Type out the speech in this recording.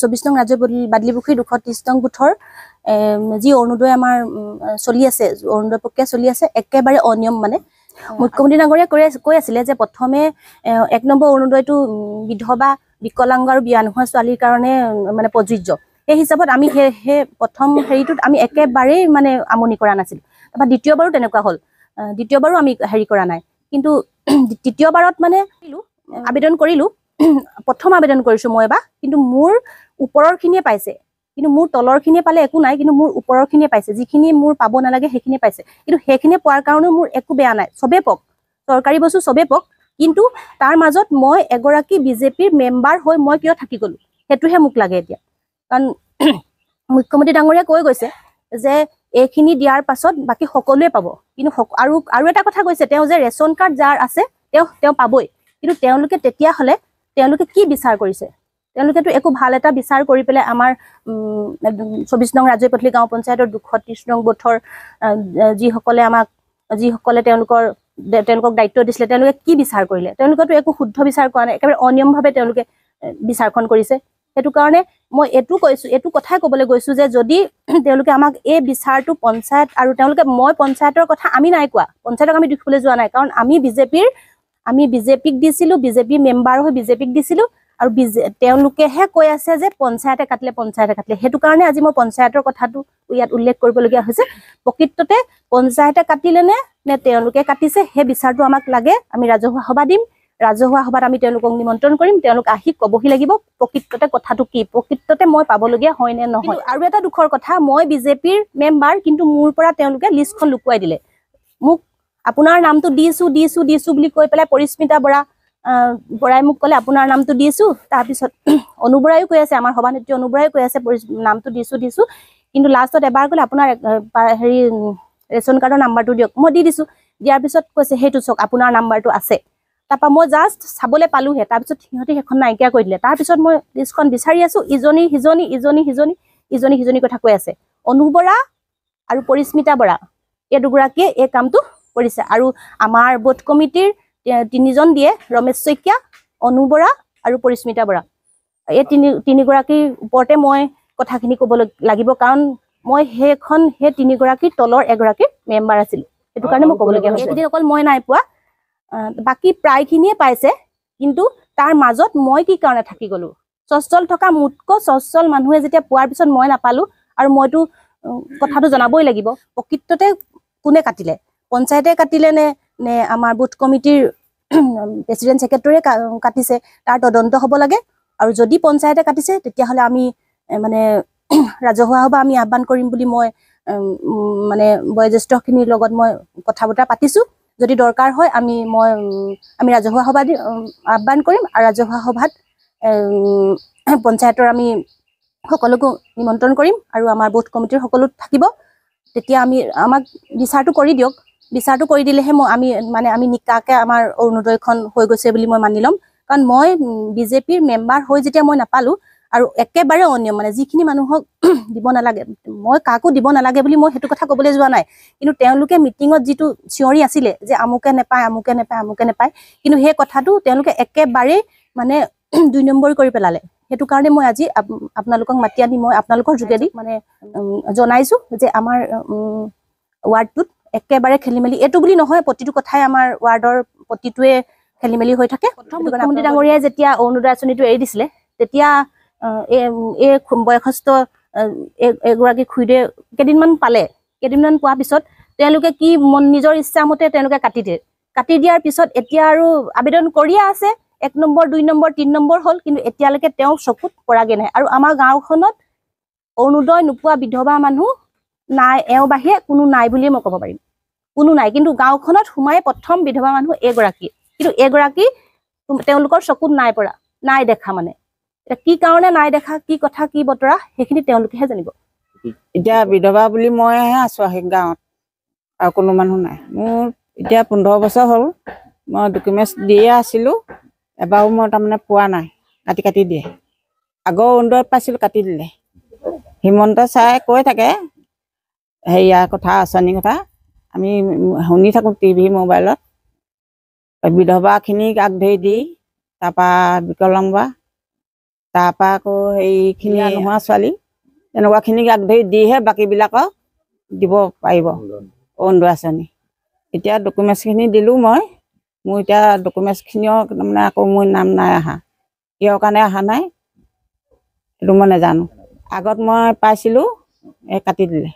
24 নং ৰাজ্য বাদলিপুখুৰী 230 নং বুথৰ যি অৰুণোদয় আমাৰ চলি আছে, অৰুণোদয় প্ৰক্ৰিয়া চলি আছে, একেবাৰে অনিয়ম। মানে মুখ্যমন্ত্ৰী ডাঙৰীয়াই কৈ আছিলে যে প্ৰথমে 1 নম্বৰ অৰুণোদয়টো বিধৱা, বিকলাংগ আৰু বিয়া নোহোৱা ছোৱালীৰ কাৰণে মানে প্ৰযোজ্য। সেই হিচাপত আমি সেই প্ৰথম হেৰিটোত আমি একেবাৰেই মানে আমনি কৰা নাছিলোঁ। তাৰপৰা দ্বিতীয়বাৰো তেনেকুৱা হ'ল, দ্বিতীয়বাৰো আমি হেৰি কৰা নাই। কিন্তু তৃতীয়বাৰত মানে আবেদন কৰিলোঁ, প্ৰথম আবেদন কৰিছোঁ মই এবাৰ, কিন্তু মোৰ ওপৰৰখিনিয়ে পাইছে, কিন্তু মোৰ তলৰখিনিয়ে পালে একো নাই, কিন্তু মোৰ ওপৰৰখিনিয়ে পাইছে, যিখিনি মোৰ পাব নালাগে সেইখিনিয়ে পাইছে। কিন্তু সেইখিনি পোৱাৰ কাৰণেও মোৰ একো বেয়া নাই, চবেই পক, চৰকাৰী বস্তু চবেই পক। কিন্তু তাৰ মাজত মই এগৰাকী বিজেপিৰ মেম্বাৰ হৈ মই কিয় থাকি গ'লোঁ, সেইটোহে মোক লাগে এতিয়া। কাৰণ মুখ্যমন্ত্ৰী ডাঙৰীয়াই কৈ গৈছে যে এইখিনি দিয়াৰ পাছত বাকী সকলোৱে পাব। কিন্তু আৰু এটা কথা কৈছে তেওঁ যে ৰেচন কাৰ্ড যাৰ আছে তেওঁ পাবই। কিন্তু তেতিয়াহ'লে তেওঁলোকে কি বিচাৰ কৰিছে? তেওঁলোকেতো একো ভাল এটা বিচাৰ কৰি পেলাই আমাৰ 24 নং ৰাজৈপথলি গাঁও পঞ্চায়তৰ 230 নং বুথৰ যিসকলে তেওঁলোকক দায়িত্ব দিছিলে, তেওঁলোকে কি বিচাৰ কৰিলে? তেওঁলোকেতো একো শুদ্ধ বিচাৰ কৰা নাই, একেবাৰে অনিয়মভাৱে তেওঁলোকে বিচাৰখন কৰিছে। সেইটো কাৰণে মই এইটো কথাই ক'বলৈ গৈছোঁ যে যদি তেওঁলোকে আমাক এই বিচাৰটো পঞ্চায়ত আৰু মই পঞ্চায়তৰ কথা আমি নাই কোৱা, পঞ্চায়তক আমি দেখিবলৈ যোৱা নাই। কাৰণ আমি বিজেপিক দিছিলোঁ, বিজেপি মেম্বাৰ হৈ বিজেপিক দিছিলোঁ, আৰু তেওঁলোকেহে কৈ আছে যে পঞ্চায়তে কাটিলে। সেইটো কাৰণে আজি মই পঞ্চায়তৰ কথাটো ইয়াত উল্লেখ কৰিবলগীয়া হৈছে। প্ৰকৃততে পঞ্চায়তে কাটিলে নে তেওঁলোকে কাটিছে, সেই বিচাৰটো আমাক লাগে। আমি ৰাজহুৱা সভা দিম, ৰাজহুৱা সভাত আমি তেওঁলোকক নিমন্ত্ৰণ কৰিম, তেওঁলোক আহি ক'বহি লাগিব প্ৰকৃততে কথাটো কি, প্ৰকৃততে মই পাবলগীয়া হয় নে নহয়। আৰু এটা দুখৰ কথা, মই বিজেপিৰ মেম্বাৰ, কিন্তু মোৰ পৰা তেওঁলোকে লিষ্টখন লুকুৱাই দিলে। মোক আপোনাৰ নামটো দিছোঁ বুলি কৈ পেলাই পৰিস্মিতা বৰাই মোক ক'লে আপোনাৰ নামটো দিছোঁ। তাৰপিছত অনু বৰাইও কৈ আছে, আমাৰ সভানেত্ৰী অনু বৰাই কৈ আছে নামটো দিছোঁ। কিন্তু লাষ্টত এবাৰ ক'লে আপোনাৰ ৰেচন কাৰ্ডৰ নাম্বাৰটো দিয়ক। মই দিছোঁ। দিয়াৰ পিছত কৈছে সেইটো চাওক আপোনাৰ নাম্বাৰটো আছে। তাৰপৰা মই জাষ্ট চাবলৈ পালোঁহে, তাৰপিছত সিহঁতে সেইখন নাইকিয়া কৰি দিলে। তাৰপিছত মই লিষ্টখন বিচাৰি আছোঁ, ইজনী সিজনী কথা কৈ আছে। অনু বৰা আৰু পৰিস্মিতা বৰা এই দুগৰাকীয়ে এই কামটো কৰিছে। আৰু আমাৰ বুথ কমিটিৰ 3জন দিয়ে, ৰমেশ শইকীয়া, অনু বৰা আৰু পৰিস্মিতা বৰা। এই তিনিগৰাকীৰ ওপৰতে মই কথাখিনি ক'ব লাগিব, কাৰণ মই সেই 3গৰাকীৰ তলৰ এগৰাকীৰ মেম্বাৰ আছিলোঁ। সেইটো কাৰণে মই ক'বলগীয়া হৈছে। এইকেইদিন অকল মই নাই পোৱা, বাকী প্ৰায়খিনিয়ে পাইছে। কিন্তু তাৰ মাজত মই কি কাৰণে থাকি গ'লোঁ? স্বচ্ছল থকা মোতকৈ স্বচ্ছল মানুহে যেতিয়া পোৱাৰ পিছত মই নাপালোঁ, আৰু মইতো কথাটো জনাবই লাগিব। প্ৰকৃততে কোনে কাটিলে? পঞ্চায়তে কাটিলে নে আমাৰ বুথ কমিটিৰ প্ৰেচিডেণ্ট ছেক্ৰেটৰীয়ে কাটিছে? তাৰ তদন্ত হ'ব লাগে। আৰু যদি পঞ্চায়তে কাটিছে তেতিয়াহ'লে আমি মানে ৰাজহুৱা সভা আমি আহ্বান কৰিম বুলি মই মানে বয়োজ্যেষ্ঠখিনিৰ লগত মই কথা বতৰা পাতিছোঁ। যদি দৰকাৰ হয় আমি ৰাজহুৱা সভা আহ্বান কৰিম, আৰু ৰাজহুৱা সভাত পঞ্চায়তৰ আমি সকলোকো নিমন্ত্ৰণ কৰিম, আৰু আমাৰ বুথ কমিটিৰ সকলো থাকিব। তেতিয়া আমাক বিচাৰটো কৰি দিয়ক। বিচাৰটো কৰি দিলেহে আমি নিকাকৈ আমাৰ অৰুণোদয়খন হৈ গৈছে বুলি মই মানি ল'ম। কাৰণ মই বিজেপিৰ মেম্বাৰ হৈ যেতিয়া মই নাপালোঁ, আৰু একেবাৰে অনিয়ম, মানে যিখিনি মানুহক দিব নালাগে, মই কাকো দিব নালাগে বুলি মই সেইটো কথা ক'বলৈ যোৱা নাই। কিন্তু তেওঁলোকে মিটিঙত যিটো চিঞৰি আছিলে যে আমুকে নেপায়, কিন্তু সেই কথাটো তেওঁলোকে একেবাৰেই মানে 2 নম্বৰী কৰি পেলালে। সেইটো কাৰণে মই আজি আপোনালোকক মাতি আনি মই আপোনালোকৰ যোগেদি মানে জনাইছোঁ যে আমাৰ ৱাৰ্ডটোত একেবাৰে খেলিমেলি, এইটো বুলি নহয়, প্ৰতিটো কথাই আমাৰ ৱাৰ্ডৰ প্ৰতিটোৱে খেলিমেলি হৈ থাকে। মুখ্যমন্ত্ৰী ডাঙৰীয়াই যেতিয়া অৰুণোদয় আঁচনিটো এৰি দিছিলে, তেতিয়া এই বয়সস্থ এগৰাকী খুৰীদেৱে কেইদিনমান পালে। কেইদিনমান পোৱাৰ পিছত তেওঁলোকে কি নিজৰ ইচ্ছামতে তেওঁলোকে কাটি দিয়াৰ পিছত এতিয়া আৰু আবেদন কৰিয়ে আছে। 1 নম্বৰ, 2 নম্বৰ, 3 নম্বৰ হ'ল, কিন্তু এতিয়ালৈকে তেওঁ চকুত পৰাগৈ নাই। আৰু আমাৰ গাঁওখনত অৰুণোদয় নোপোৱা বিধৱা মানুহ নাই, এওঁ বাহিৰে কোনো নাই বুলিয়ে মই ক'ব পাৰিম। কোনো নাই। কিন্তু গাঁওখনত সোমাই প্ৰথম বিধৱা মানুহ এগৰাকী, কিন্তু এগৰাকী তেওঁলোকৰ চকুত নাই দেখা। মানে এতিয়া কি কাৰণে নাই দেখা, কি কথা, কি বতৰা, সেইখিনি তেওঁলোকেহে জানিব। এতিয়া বিধৱা বুলি মইহে আছোঁ আহি গাঁৱত, আৰু কোনো মানুহ নাই। মোৰ এতিয়া 15 বছৰ হ'ল, মই ডকুমেণ্টছ দিয়ে আছিলোঁ। এবাৰো মই তাৰমানে পোৱা নাই, কাটি দিয়ে। আগৰ অৰুণোদয়ত পাইছিলোঁ, কাটি দিলে। হিমন্ত ছাৰে কৈ থাকে হেৰিয়াৰ কথা, আঁচনিৰ কথা, আমি শুনি থাকোঁ টিভি মোবাইলত। বিধৱাখিনিক আগধৰি দি, তাৰপৰা বিকলাংগ তাৰপৰা আকৌ সেইখিনি নোহোৱা ছোৱালী তেনেকুৱাখিনিক আগধৰি দিহে বাকীবিলাকক দিব পাৰিব অৰুণোদয় আঁচনি। এতিয়া ডকুমেণ্টছখিনি দিলোঁ মই, মোৰ এতিয়া ডকুমেণ্টছখিনিও তাৰমানে আকৌ মোৰ নাম নাই অহা, কিহৰ কাৰণে অহা নাই সেইটো মই নাজানো। আগত মই পাইছিলোঁ, কাটি দিলে।